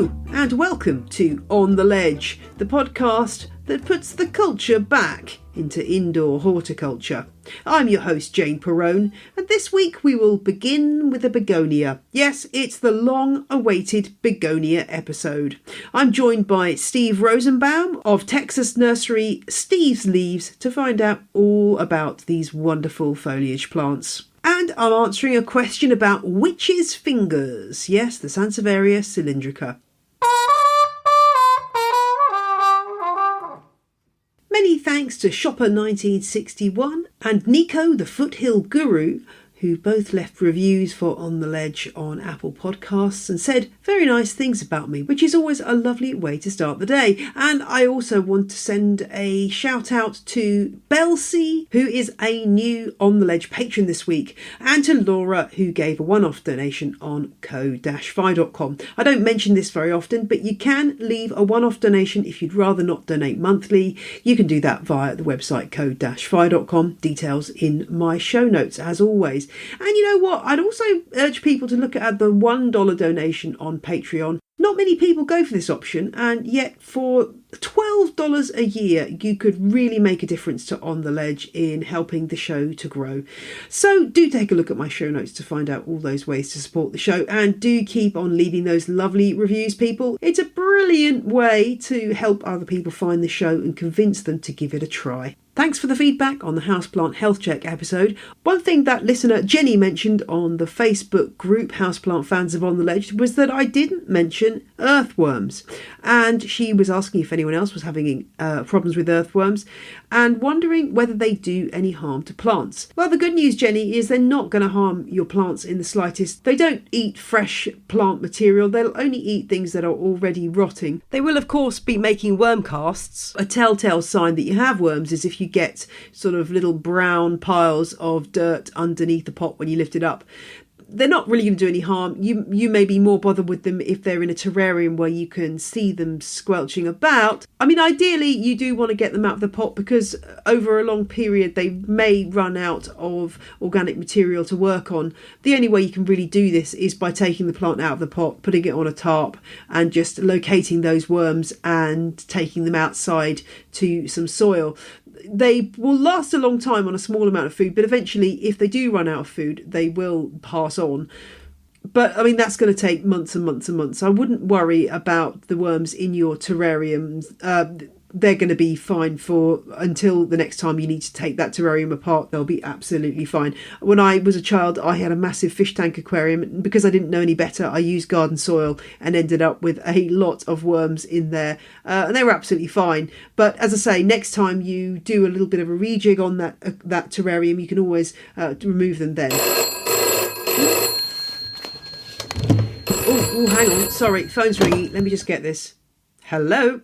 Hello and welcome to On the Ledge, the podcast that puts the culture back into indoor horticulture. I'm your host Jane Perrone, and this week we will begin with a begonia. Yes, it's the long-awaited begonia episode. I'm joined by Steve Rosenbaum of Texas nursery Steve's Leaves to find out all about these wonderful foliage plants. And I'm answering a question about witches' fingers. Yes, the Sansevieria cylindrica. Many thanks to Shopper1961 and Nico the Foothill Guru, who both left reviews for On the Ledge on Apple Podcasts and said very nice things about me, which is always a lovely way to start the day. And I also want to send a shout out to Belsie, who is a new On the Ledge patron this week, and to Laura, who gave a one-off donation on co-fi.com. I don't mention this very often, but you can leave a one-off donation if you'd rather not donate monthly. You can do that via the website co-fi.com. Details in my show notes, as always. And you know what? I'd also urge people to look at the $1 donation on Patreon. Not many people go for this option, and yet for $12 a year, you could really make a difference to On the Ledge in helping the show to grow. So do take a look at my show notes to find out all those ways to support the show, and do keep on leaving those lovely reviews, people. It's a brilliant way to help other people find the show and convince them to give it a try. Thanks for the feedback on the Houseplant Health Check episode. One thing that listener Jenny mentioned on the Facebook group Houseplant Fans of On the Ledge was that I didn't mention earthworms. And she was asking if anyone else was having problems with earthworms and wondering whether they do any harm to plants. Well, the good news, Jenny, is they're not going to harm your plants in the slightest. They don't eat fresh plant material. They'll only eat things that are already rotting. They will, of course, be making worm casts. A telltale sign that you have worms is if you get sort of little brown piles of dirt underneath the pot when you lift it up. They're not really going to do any harm. You may be more bothered with them if they're in a terrarium where you can see them squelching about. I mean, ideally, you do want to get them out of the pot because over a long period, they may run out of organic material to work on. The only way you can really do this is by taking the plant out of the pot, putting it on a tarp and just locating those worms and taking them outside to some soil. They will last a long time on a small amount of food, but eventually, if they do run out of food, they will pass on. But, I mean, that's going to take months and months and months. I wouldn't worry about the worms in your terrariums. They're going to be fine for until the next time you need to take that terrarium apart. They'll be absolutely fine. When I was a child, I had a massive fish tank aquarium. And because I didn't know any better, I used garden soil and ended up with a lot of worms in there. And they were absolutely fine. But as I say, next time you do a little bit of a rejig on that terrarium, you can always remove them then. Oh, hang on. Sorry, phone's ringing. Let me just get this. Hello?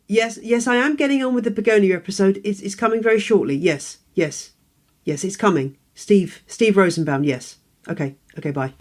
Yes, I am getting on with the begonia episode. It's coming very shortly. Yes, it's coming. Steve Rosenbaum, yes. Okay, bye.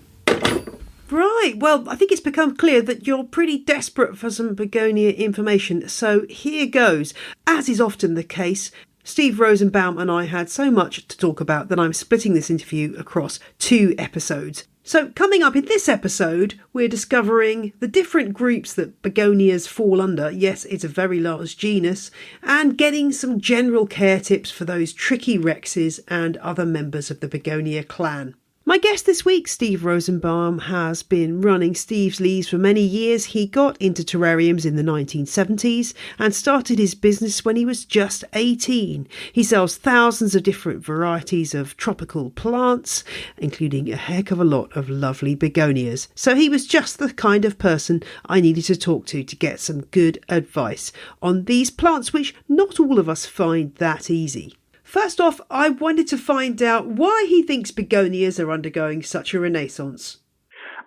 Right, well, I think it's become clear that you're pretty desperate for some begonia information, so here goes. As is often the case, Steve Rosenbaum and I had so much to talk about that I'm splitting this interview across 2 episodes. So coming up in this episode, we're discovering the different groups that begonias fall under. Yes, it's a very large genus, and getting some general care tips for those tricky rexes and other members of the begonia clan. My guest this week, Steve Rosenbaum, has been running Steve's Leaves for many years. He got into terrariums in the 1970s and started his business when he was just 18. He sells thousands of different varieties of tropical plants, including a heck of a lot of lovely begonias. So he was just the kind of person I needed to talk to get some good advice on these plants, which not all of us find that easy. First off, I wanted to find out why he thinks begonias are undergoing such a renaissance.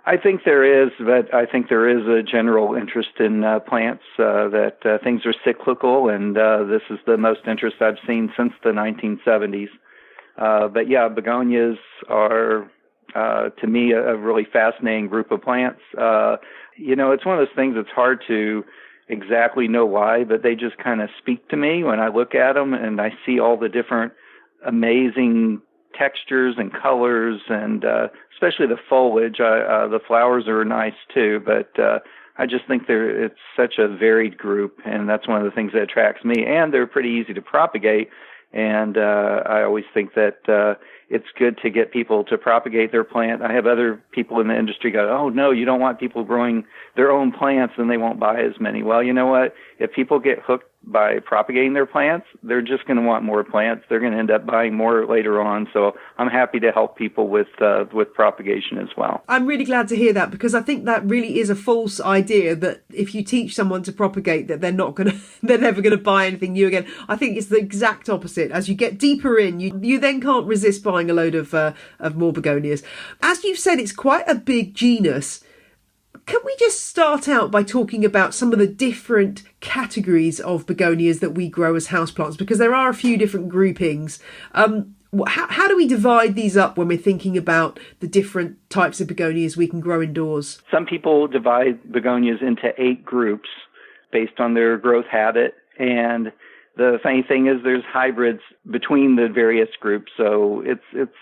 I think there is, but I think there is a general interest in plants, that things are cyclical, and this is the most interest I've seen since the 1970s. But yeah, begonias are, to me, a really fascinating group of plants. It's one of those things that's hard to exactly know why, but they just kind of speak to me when I look at them and I see all the different amazing textures and colors, and especially the foliage. The flowers are nice too, but I just think it's such a varied group, and that's one of the things that attracts me. And they're pretty easy to propagate. And I always think that it's good to get people to propagate their plant. I have other people in the industry go, oh, no, you don't want people growing their own plants, and they won't buy as many. Well, you know what? If people get hooked by propagating their plants, they're just going to want more plants. They're going to end up buying more later on. So I'm happy to help people with propagation as well. I'm really glad to hear that, because I think that really is a false idea that if you teach someone to propagate, that they're never going to buy anything new again. I think it's the exact opposite. As you get deeper in, you then can't resist buying a load of more begonias. As you've said, it's quite a big genus. Can we just start out by talking about some of the different categories of begonias that we grow as houseplants? Because there are a few different groupings. How do we divide these up when we're thinking about the different types of begonias we can grow indoors? Some people divide begonias into 8 groups based on their growth habit. And the funny thing is there's hybrids between the various groups. So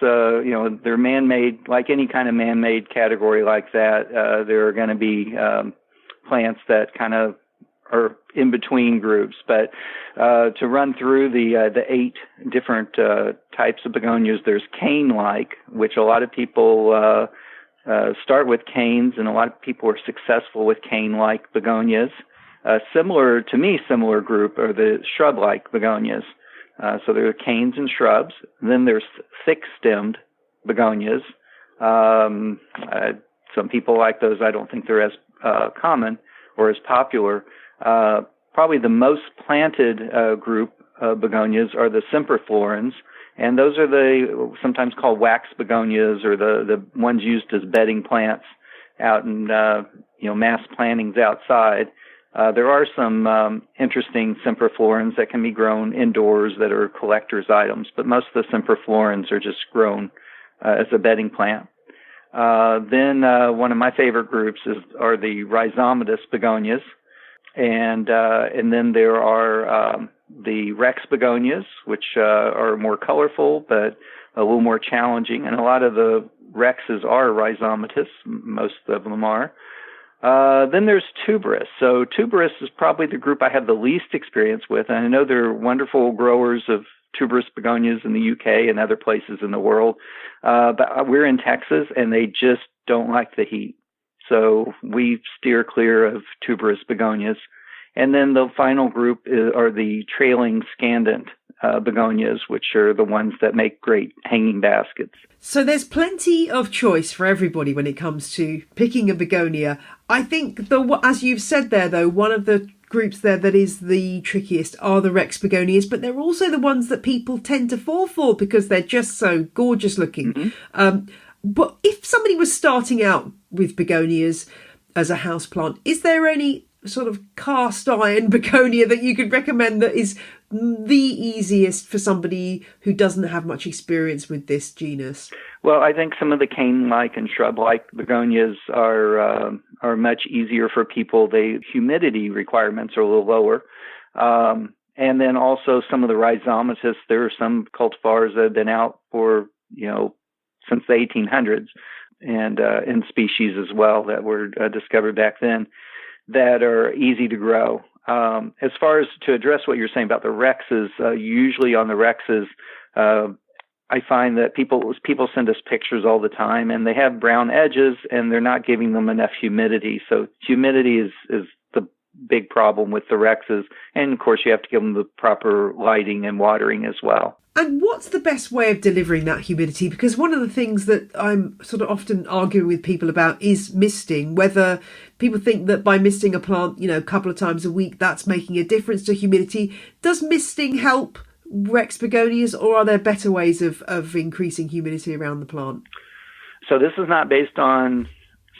they're man-made, like any kind of man-made category like that. There are going to be plants that kind of are in between groups. But to run through the 8 different types of begonias, there's cane-like, which a lot of people start with canes, and a lot of people are successful with cane-like begonias. Similar group are the shrub-like begonias. So there are canes and shrubs. And then there's thick-stemmed begonias. Some people like those. I don't think they're as common or as popular. Probably the most planted group of begonias are the semperflorens, and those are the sometimes called wax begonias, or the ones used as bedding plants out in mass plantings outside. There are some interesting semperflorens that can be grown indoors that are collector's items, but most of the semperflorens are just grown as a bedding plant. Then one of my favorite groups are the rhizomatous begonias, and then there are the Rex begonias, which are more colorful but a little more challenging, and a lot of the Rexes are rhizomatous. Most of them are. Then there's tuberous. So tuberous is probably the group I have the least experience with. And I know there are wonderful growers of tuberous begonias in the UK and other places in the world. But we're in Texas, and they just don't like the heat. So we steer clear of tuberous begonias. And then the final group are the trailing scandent begonias, which are the ones that make great hanging baskets. So there's plenty of choice for everybody when it comes to picking a begonia. I think, as you've said there, though, one of the groups there that is the trickiest are the Rex begonias, but they're also the ones that people tend to fall for because they're just so gorgeous looking. Mm-hmm. But if somebody was starting out with begonias as a houseplant, is there any sort of cast iron begonia that you could recommend that is the easiest for somebody who doesn't have much experience with this genus? Well, I think some of the cane-like and shrub-like begonias are much easier for people. The humidity requirements are a little lower. And then also some of the rhizomatous, there are some cultivars that have been out for, since the 1800s, and in species as well that were discovered back then, that are easy to grow. As far as to address what you're saying about the Rexes, usually on the Rexes, I find that people send us pictures all the time, and they have brown edges, and they're not giving them enough humidity. So humidity is the big problem with the Rexes. And, of course, you have to give them the proper lighting and watering as well. And what's the best way of delivering that humidity? Because one of the things that I'm sort of often arguing with people about is misting, whether people think that by misting a plant, a couple of times a week, that's making a difference to humidity. Does misting help Rex begonias, or are there better ways of increasing humidity around the plant? So this is not based on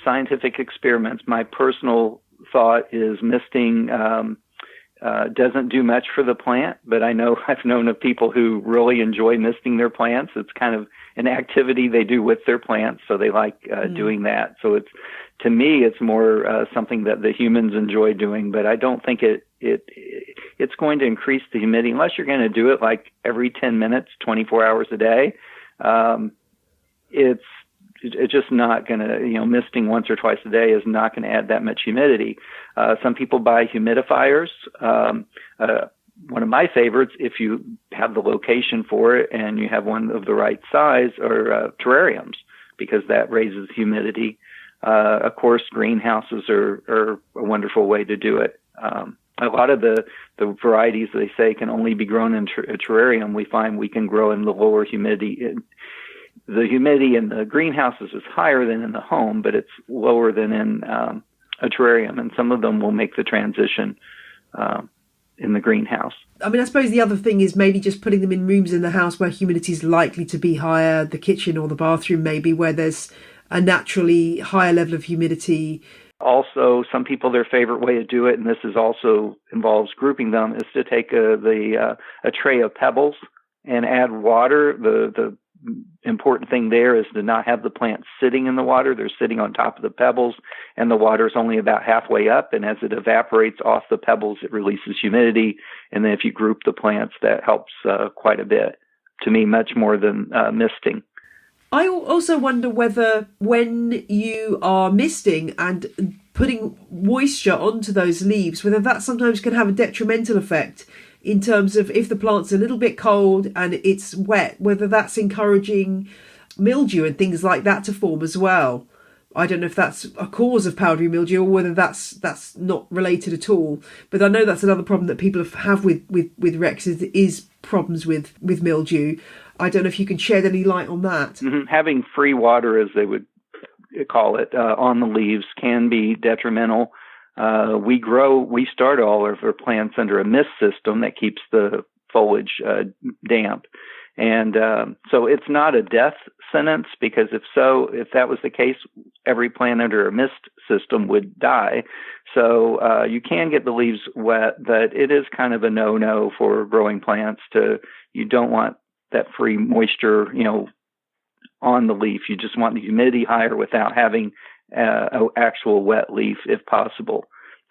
scientific experiments. My personal thought is misting doesn't do much for the plant, but I've known of people who really enjoy misting their plants. It's kind of an activity they do with their plants, so they like doing that. So to me, it's more something that the humans enjoy doing, but I don't think it's going to increase the humidity unless you're going to do it like every 10 minutes, 24 hours a day. It's it's just not going to, misting once or twice a day is not going to add that much humidity. Some people buy humidifiers. One of my favorites, if you have the location for it and you have one of the right size, are terrariums, because that raises humidity. Of course, greenhouses are a wonderful way to do it. A lot of the varieties, they say, can only be grown in a terrarium. We find we can grow in the lower humidity. The humidity in the greenhouses is higher than in the home, but it's lower than in a terrarium, and some of them will make the transition in the greenhouse. I mean, I suppose the other thing is maybe just putting them in rooms in the house where humidity is likely to be higher, the kitchen or the bathroom maybe, where there's a naturally higher level of humidity. Also, some people, their favorite way to do it, and this is also involves grouping them, is to take a tray of pebbles and add water. The important thing there is to not have the plants sitting in the water. They're sitting on top of the pebbles, and the water is only about halfway up. And as it evaporates off the pebbles, it releases humidity. And then if you group the plants, that helps quite a bit. To me, much more than misting. I also wonder whether when you are misting and putting moisture onto those leaves, whether that sometimes can have a detrimental effect in terms of if the plant's a little bit cold and it's wet, whether that's encouraging mildew and things like that to form as well. I don't know if that's a cause of powdery mildew or whether that's not related at all. But I know that's another problem that people have with Rexes is problems with mildew. I don't know if you can shed any light on that. Mm-hmm. Having free water, as they would call it, on the leaves can be detrimental. We start all of our plants under a mist system that keeps the foliage damp. And so it's not a death sentence, because if that was the case, every plant under a mist system would die. So you can get the leaves wet, but it is kind of a no-no for growing plants. You don't want that free moisture, on the leaf. You just want the humidity higher without having an actual wet leaf, if possible.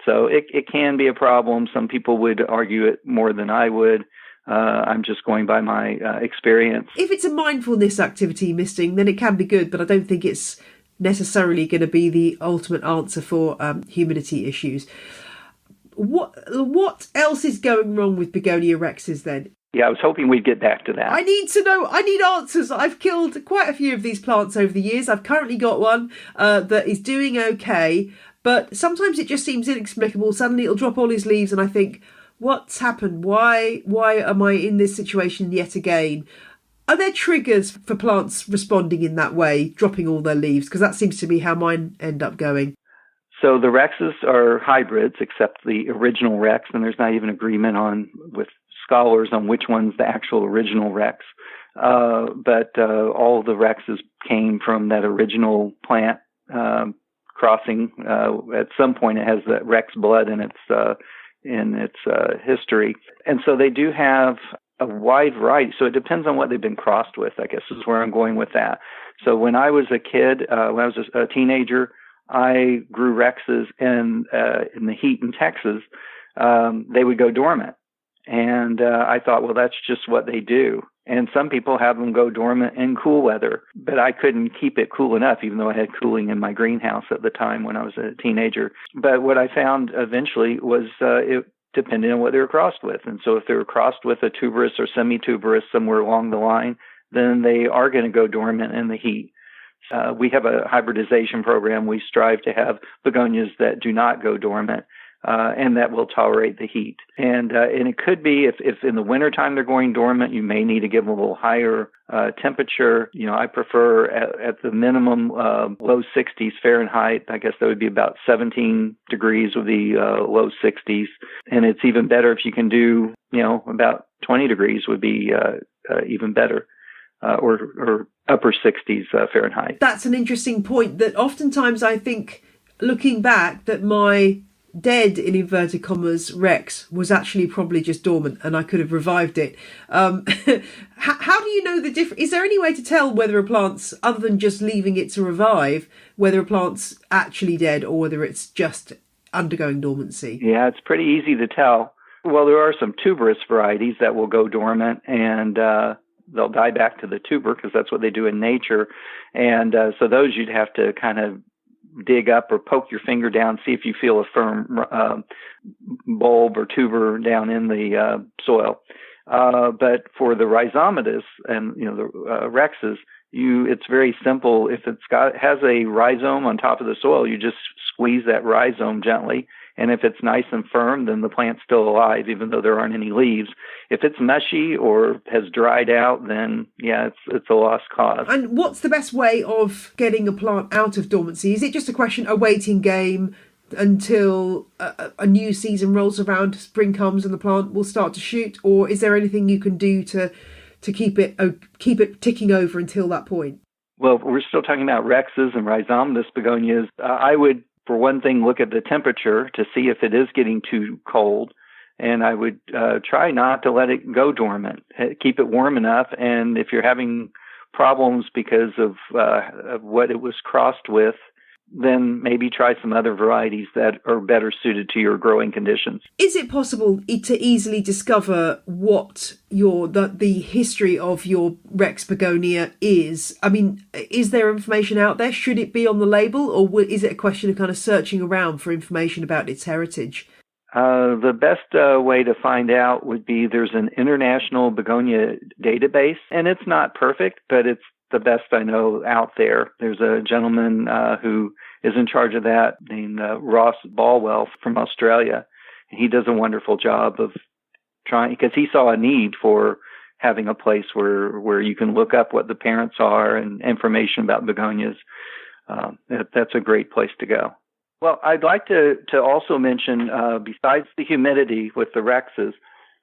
So it can be a problem. Some people would argue it more than I would. I'm just going by my experience. If it's a mindfulness activity, misting, then it can be good, but I don't think it's necessarily going to be the ultimate answer for humidity issues. What else is going wrong with Begonia rexes then? Yeah, I was hoping we'd get back to that. I need to know. I need answers. I've killed quite a few of these plants over the years. I've currently got one that is doing okay, but sometimes it just seems inexplicable. Suddenly it'll drop all its leaves and I think, what's happened? Why am I in this situation yet again? Are there triggers for plants responding in that way, dropping all their leaves? Because that seems to be how mine end up going. So the rexes are hybrids, except the original rex, and there's not even agreement with scholars on which one's the actual original rex. But all the rexes came from that original plant crossing. At some point, it has that rex blood in its history, and so they do have a wide variety. So it depends on what they've been crossed with, I guess is where I'm going with that. So when I was a kid, when I was a teenager, I grew rexes, and in the heat in Texas, they would go dormant. And I thought, well, that's just what they do. And some people have them go dormant in cool weather, but I couldn't keep it cool enough, even though I had cooling in my greenhouse at the time when I was a teenager. But what I found eventually was it depended on what they were crossed with. And so if they were crossed with a tuberous or semi-tuberous somewhere along the line, then they are going to go dormant in the heat. We have a hybridization program. We strive to have begonias that do not go dormant and that will tolerate the heat. And it could be if in the wintertime they're going dormant, you may need to give them a little higher temperature. I prefer at the minimum low 60s Fahrenheit. I guess that would be about 17 degrees would be low 60s. And it's even better if you can do, about 20 degrees would be even better. Or upper 60s Fahrenheit. That's an interesting point that oftentimes I think, looking back, that my dead, in inverted commas, Rex was actually probably just dormant and I could have revived it. How do you know the difference? Is there any way to tell whether a plant's, other than just leaving it to revive, whether a plant's actually dead or whether it's just undergoing dormancy? Yeah, it's pretty easy to tell. Well, there are some tuberous varieties that will go dormant, and they'll die back to the tuber because that's what they do in nature. And so those you'd have to kind of dig up or poke your finger down, see if you feel a firm bulb or tuber down in the soil. But for the rhizomatous and the rexes, it's very simple. If has a rhizome on top of the soil, you just squeeze that rhizome gently. And if it's nice and firm, then the plant's still alive, even though there aren't any leaves. If it's mushy or has dried out, then it's a lost cause. And what's the best way of getting a plant out of dormancy? Is it just a waiting game until a new season rolls around, spring comes and the plant will start to shoot? Or is there anything you can do to keep it ticking over until that point? Well, we're still talking about rexes and rhizomatous begonias. I would, for one thing, look at the temperature to see if it is getting too cold. And I would try not to let it go dormant. Keep it warm enough. And if you're having problems because of what it was crossed with, then maybe try some other varieties that are better suited to your growing conditions. Is it possible to easily discover what the history of your Rex begonia is? I mean, is there information out there? Should it be on the label, or is it a question of kind of searching around for information about its heritage? The best way to find out would be there's an international begonia database, and it's not perfect, but it's the best I know out there. There's a gentleman who is in charge of that named Ross Balwell from Australia. He does a wonderful job of trying, because he saw a need for having a place where you can look up what the parents are and information about begonias. That's a great place to go. Well, I'd like to also mention, besides the humidity with the rexes,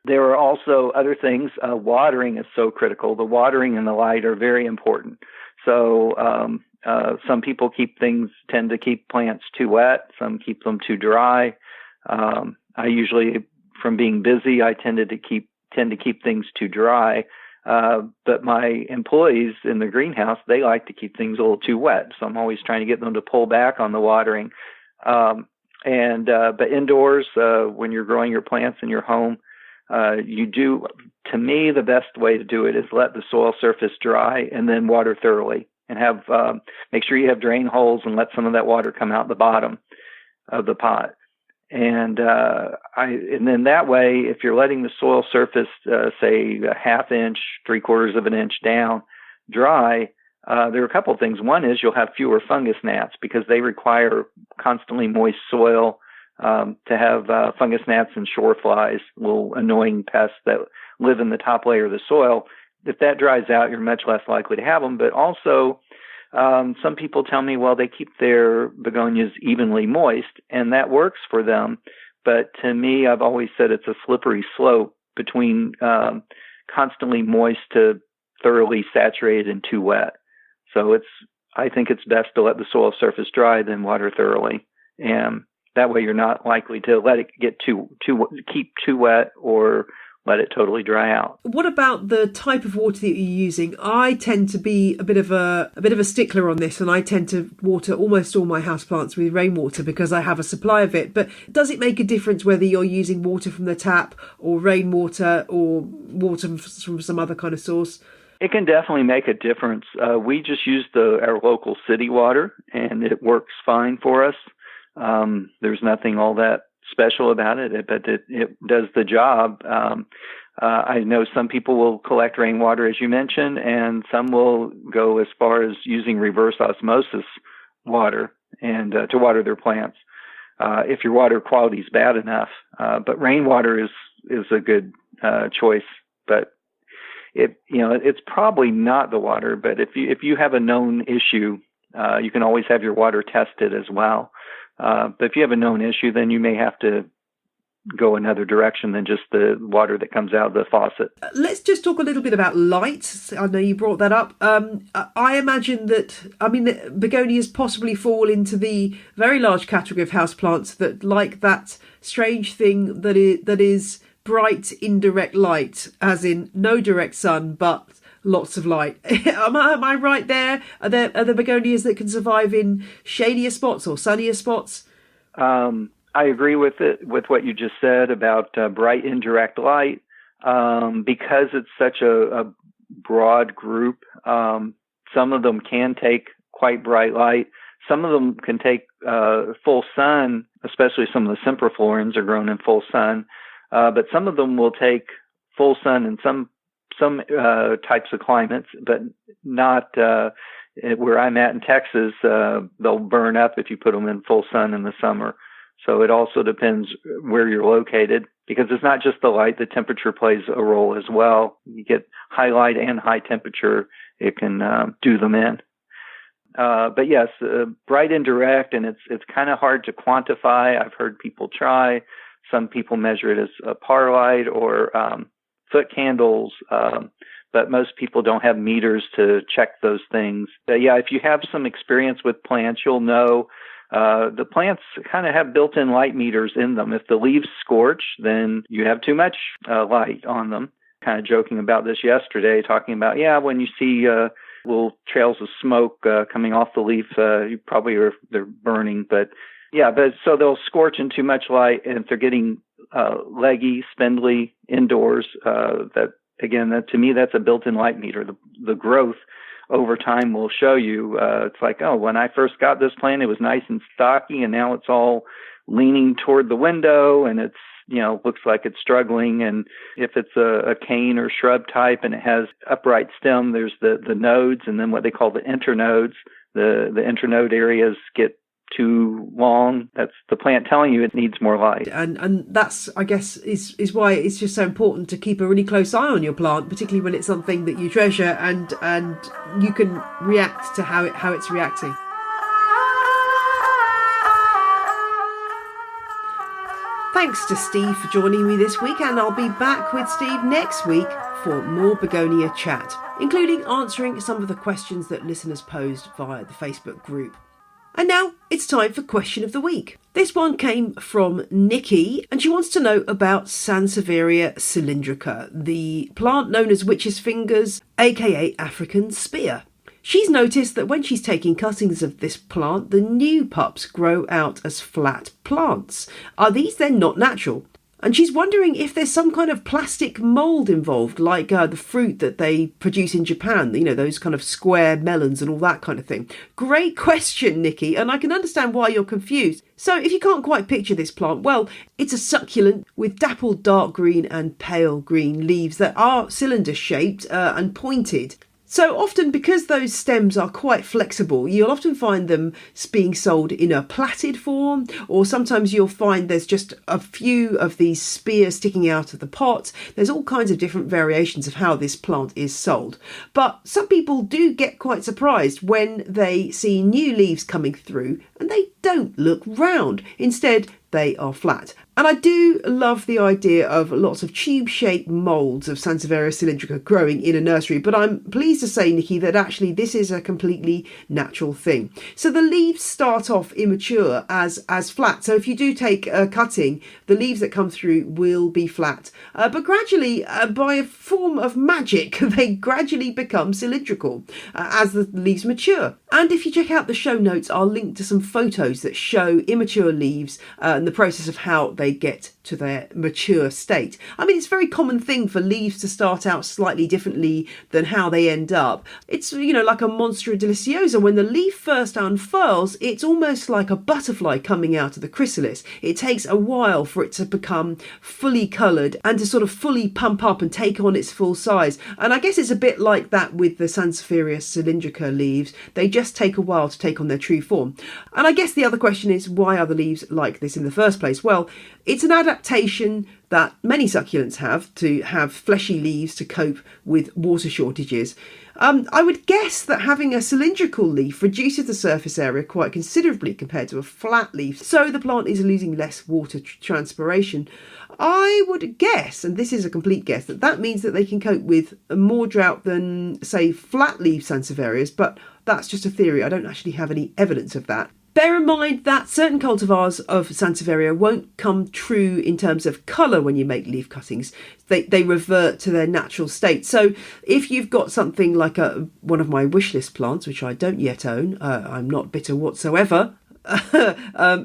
there are also other things. Watering is so critical. The watering and the light are very important. So some people tend to keep plants too wet. Some keep them too dry. I usually, from being busy, I tend to keep things too dry. But my employees in the greenhouse, they like to keep things a little too wet. So I'm always trying to get them to pull back on the watering. But indoors, when you're growing your plants in your home, to me, the best way to do it is let the soil surface dry and then water thoroughly, and make sure you have drain holes and let some of that water come out the bottom of the pot. And then that way, if you're letting the soil surface, say a half inch, 3/4 of an inch down dry, there are a couple of things. One is you'll have fewer fungus gnats because they require constantly moist soil to have fungus gnats and shore flies, little annoying pests that live in the top layer of the soil. If that dries out, you're much less likely to have them. But also, some people tell me, well, they keep their begonias evenly moist, and that works for them. But to me, I've always said it's a slippery slope between constantly moist to thoroughly saturated and too wet. So I think it's best to let the soil surface dry, then water thoroughly. And that way you're not likely to let it get keep too wet or let it totally dry out. What about the type of water that you're using? I tend to be a bit of a stickler on this, and I tend to water almost all my houseplants with rainwater because I have a supply of it. But does it make a difference whether you're using water from the tap or rainwater or water from some other kind of source? It can definitely make a difference. We just use our local city water, and it works fine for us. There's nothing all that special about it, but it does the job. I know some people will collect rainwater, as you mentioned, and some will go as far as using reverse osmosis water and to water their plants if your water quality is bad enough. But rainwater is a good choice. But it's probably not the water. But if you have a known issue, you can always have your water tested as well. But if you have a known issue, then you may have to go another direction than just the water that comes out of the faucet. Let's just talk a little bit about light. I know you brought that up. I imagine that, begonias possibly fall into the very large category of houseplants that like that strange thing that is bright indirect light, as in no direct sun, but lots of light. Am I right there? Are there begonias that can survive in shadier spots or sunnier spots? I agree with what you just said about bright indirect light. Because it's such a broad group. Some of them can take quite bright light. Some of them can take full sun, especially some of the semperflorans are grown in full sun. But some of them will take full sun in some types of climates, but not where I'm at in Texas. They'll burn up if you put them in full sun in the summer. So it also depends where you're located, because it's not just the light, the temperature plays a role as well. You get high light and high temperature, it can do them in. But yes, bright and direct, and it's kind of hard to quantify. I've heard people try. Some people measure it as a par light or foot candles, but most people don't have meters to check those things. Yeah, if you have some experience with plants, you'll know the plants kind of have built-in light meters in them. If the leaves scorch, then you have too much light on them. Kind of joking about this yesterday, talking about, when you see little trails of smoke coming off the leaf, you probably they're burning. But so they'll scorch in too much light, and if they're getting leggy, spindly indoors, to me, that's a built-in light meter. The growth over time will show you. It's like, when I first got this plant, it was nice and stocky, and now it's all leaning toward the window, and it's, looks like it's struggling. And if it's a cane or shrub type and it has upright stem, there's the nodes, and then what they call the internodes. The internode areas get too long. That's the plant telling you it needs more light. And that's, I guess, is why it's just so important to keep a really close eye on your plant, particularly when it's something that you treasure and you can react to how it's reacting. Thanks to Steve for joining me this week, and I'll be back with Steve next week for more Begonia chat, including answering some of the questions that listeners posed via the Facebook group. And now it's time for Question of the Week. This one came from Nikki, and she wants to know about Sansevieria cylindrica, the plant known as witch's fingers, aka African spear. She's noticed that when she's taking cuttings of this plant, the new pups grow out as flat plants. Are these then not natural? And she's wondering if there's some kind of plastic mould involved, like the fruit that they produce in Japan, those kind of square melons and all that kind of thing. Great question, Nikki, and I can understand why you're confused. So if you can't quite picture this plant, well, it's a succulent with dappled dark green and pale green leaves that are cylinder-shaped and pointed. So often, because those stems are quite flexible, you'll often find them being sold in a plaited form, or sometimes you'll find there's just a few of these spears sticking out of the pot. There's all kinds of different variations of how this plant is sold. But some people do get quite surprised when they see new leaves coming through and they don't look round. Instead, they are flat. And I do love the idea of lots of tube-shaped moulds of Sansevieria cylindrica growing in a nursery, but I'm pleased to say, Nikki, that actually this is a completely natural thing. So the leaves start off immature as flat. So if you do take a cutting, the leaves that come through will be flat. But gradually, by a form of magic, they gradually become cylindrical as the leaves mature. And if you check out the show notes, I'll link to some photos that show immature leaves and the process of how they get to their mature state. I mean, it's a very common thing for leaves to start out slightly differently than how they end up. It's, like a Monstera deliciosa. When the leaf first unfurls, it's almost like a butterfly coming out of the chrysalis. It takes a while for it to become fully coloured and to sort of fully pump up and take on its full size. And I guess it's a bit like that with the Sansevieria cylindrica leaves. They just take a while to take on their true form. And I guess the other question is, why are the leaves like this in the first place? Well, it's an adaptation that many succulents have to have fleshy leaves to cope with water shortages. I would guess that having a cylindrical leaf reduces the surface area quite considerably compared to a flat leaf, so the plant is losing less water transpiration. I would guess, and this is a complete guess, that means that they can cope with more drought than, say, flat leaf Sansevierias, but that's just a theory. I don't actually have any evidence of that. Bear in mind that certain cultivars of Sansevieria won't come true in terms of colour when you make leaf cuttings. They revert to their natural state. So if you've got something like one of my wishlist plants, which I don't yet own, I'm not bitter whatsoever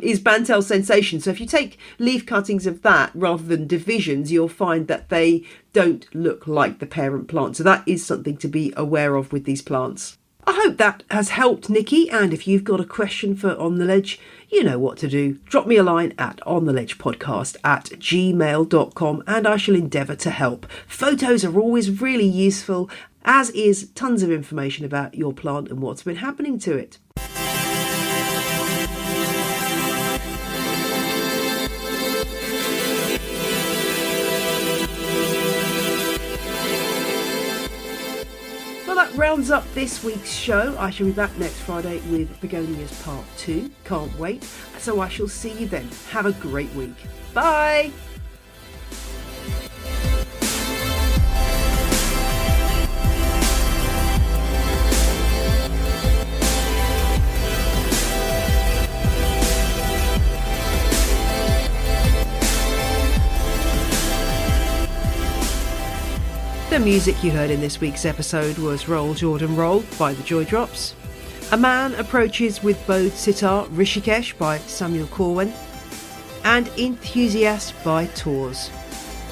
is Bantel Sensation. So if you take leaf cuttings of that rather than divisions, you'll find that they don't look like the parent plant. So that is something to be aware of with these plants. I hope that has helped, Nikki, and if you've got a question for On The Ledge, you know what to do. Drop me a line at ontheledgepodcast@gmail.com and I shall endeavour to help. Photos are always really useful, as is tons of information about your plant and what's been happening to it. That rounds up this week's show. I shall be back next Friday with Begonias Part 2. Can't wait. So I shall see you then. Have a great week. Bye! The music you heard in this week's episode was Roll Jordan Roll by the Joy Drops, A Man Approaches with Bowed Sitar Rishikesh by Samuel Corwin, and Enthusiast by Tours.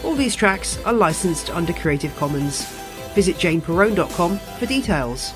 All these tracks are licensed under Creative Commons. Visit janeperrone.com for details.